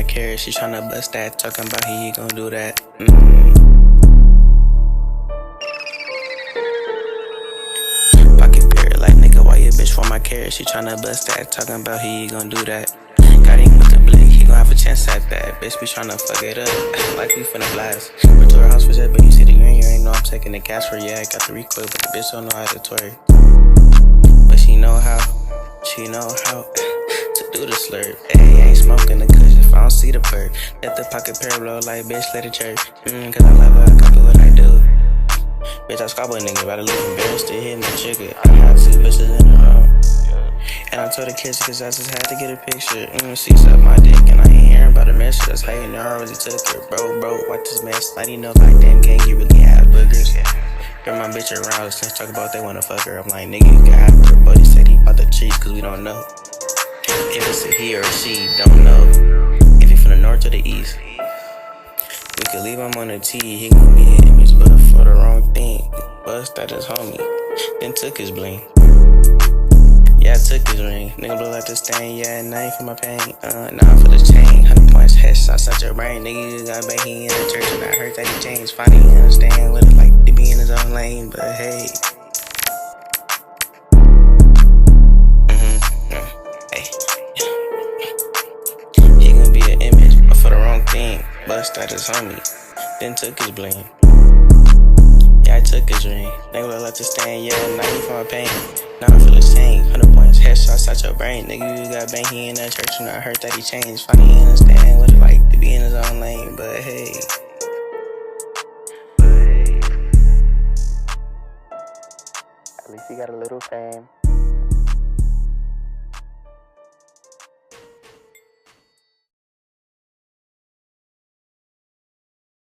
carrot, she tryna bust that. Talking about he gon' do that. Pocket Parrot like nigga, why your bitch for my carrot? She tryna bust that. Talking about he gon' do that. Got him with the blick, he gon' have a chance at that. Bitch, we tryna fuck it up, like we finna blast. Went to her house for that, but you see the green, you ain't know I'm taking the gas for. Yeah, I got the recoil, but the bitch don't know how to twerk. But she know how to do the slurp. Ayy, ain't smoking the kush if I don't see the perk. Let the Pocket Parrot blow like bitch, let it chirp. Cause I love her, I copy what I do. Bitch, I squabble a nigga, rather look embarrassed to hitting the trigger. I had 2 bitches in the room. And I told her kiss cause I just had to get a picture. She sucked my dick and I ain't hearing about the message. That's how you know I really took her. Bro, watch this mess. I didn't know back then gang you really had boogers. Bring my bitch around, since talk about they wanna fuck her. I'm like, nigga, you can have her. Buddy said he bought the trees cause we don't know if it's a he or a she, don't know. If he from the north or the east, we could leave him on the T. He gon' be an image, but for the wrong thing. Bust that his homie, then took his bling. Yeah, I took his ring. Nigga blew out the stain, yeah, 9 for my pain. 9 for the chain, 100 points, headshots out your brain. Nigga, you got back, he in the church and I heard that he changed. Finally understand what it's like to be in his own lane, but hey. He gon' be an image, but for the wrong thing. Bust out his homie, then took his bling. Yeah, I took his ring. Nigga blew out the stain, yeah, 9 for my pain. 9 for the chain, 100 points, headshots out your brain. Nigga, you got bang, he in that church and I heard that he changed. Finally understand what it's like to be in his own lane, but hey. At least he got a little fame.